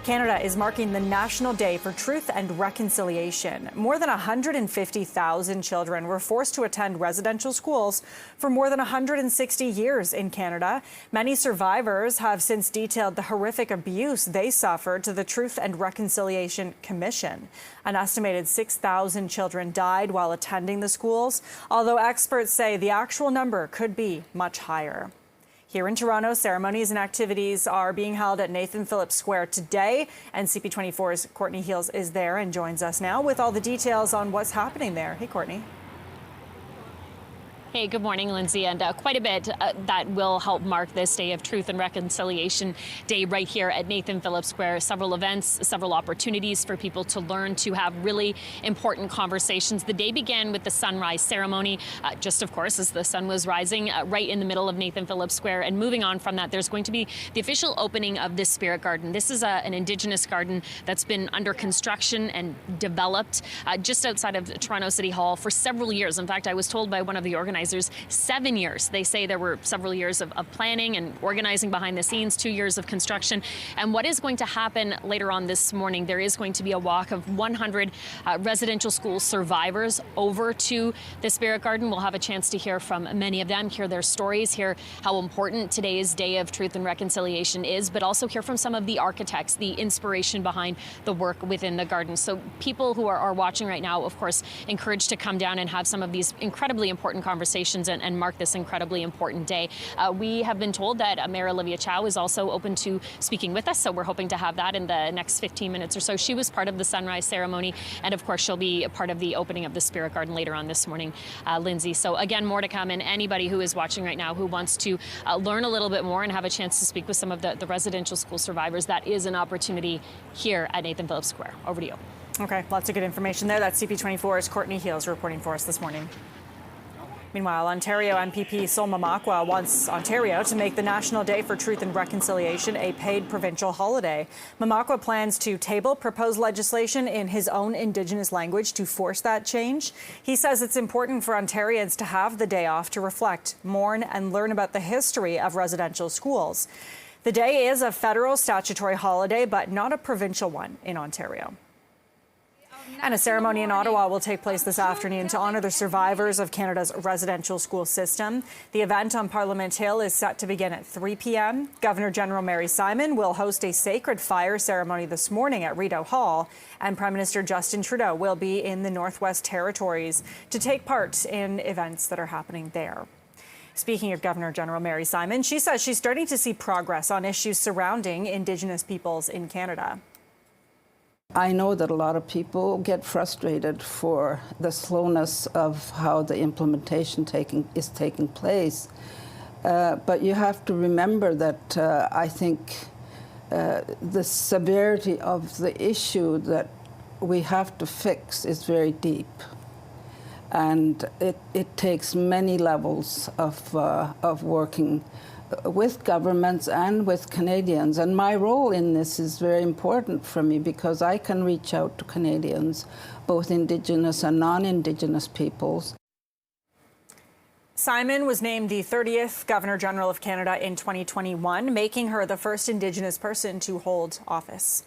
Canada is marking the National Day for Truth and Reconciliation. More than 150,000 children were forced to attend residential schools for more than 160 years in Canada. Many survivors have since detailed the horrific abuse they suffered to the Truth and Reconciliation Commission. An estimated 6,000 children died while attending the schools, although experts say the actual number could be much higher. Here in Toronto, ceremonies and activities are being held at Nathan Phillips Square today, and CP24's Courtney Heels is there and joins us now with all the details on what's happening there. Hey, Courtney. Hey, good morning, Lindsay, and quite a bit that will help mark this Day of Truth and Reconciliation Day right here at Nathan Phillips Square. Several events, several opportunities for people to learn, to have really important conversations. The day began with the sunrise ceremony, just of course as the sun was rising right in the middle of Nathan Phillips Square. And moving on from that, there's going to be the official opening of this Spirit Garden. This is an Indigenous garden that's been under construction and developed just outside of Toronto City Hall for several years. In fact, I was told by one of the organizers 7 years. They say there were several years of planning and organizing behind the scenes, 2 years of construction. And what is going to happen later on this morning, there is going to be a walk of 100 residential school survivors over to the Spirit Garden. We'll have a chance to hear from many of them, hear their stories, hear how important today's Day of Truth and Reconciliation is, but also hear from some of the architects, the inspiration behind the work within the garden. So people who are watching right now, of course, encouraged to come down and have some of these incredibly important conversations and mark this incredibly important day. We have been told that Mayor Olivia Chow is also open to speaking with us, so we're hoping to have that in the next 15 minutes or so. She was part of the sunrise ceremony, and of course she'll be a part of the opening of the Spirit Garden later on this morning, Lindsay. So again, more to come, and anybody who is watching right now who wants to learn a little bit more and have a chance to speak with some of the residential school survivors, that is an opportunity here at Nathan Phillips Square. Over to you. Okay, lots of good information there. That's CP24's Courtney Heels reporting for us this morning. Meanwhile, Ontario MPP Sol Mamakwa wants Ontario to make the National Day for Truth and Reconciliation a paid provincial holiday. Mamakwa plans to table proposed legislation in his own Indigenous language to force that change. He says it's important for Ontarians to have the day off to reflect, mourn, and learn about the history of residential schools. The day is a federal statutory holiday, but not a provincial one in Ontario. And a ceremony in Ottawa will take place this afternoon to honour the survivors of Canada's residential school system. The event on Parliament Hill is set to begin at 3 p.m. Governor-General Mary Simon will host a sacred fire ceremony this morning at Rideau Hall, and Prime Minister Justin Trudeau will be in the Northwest Territories to take part in events that are happening there. Speaking of Governor-General Mary Simon, she says she's starting to see progress on issues surrounding Indigenous peoples in Canada. I know that a lot of people get frustrated for the slowness of how the implementation is taking place. But you have to remember that I think the severity of the issue that we have to fix is very deep. And it takes many levels of working with governments and with Canadians. And my role in this is very important for me because I can reach out to Canadians, both Indigenous and non-Indigenous peoples. Simon was named the 30th Governor-General of Canada in 2021, making her the first Indigenous person to hold office.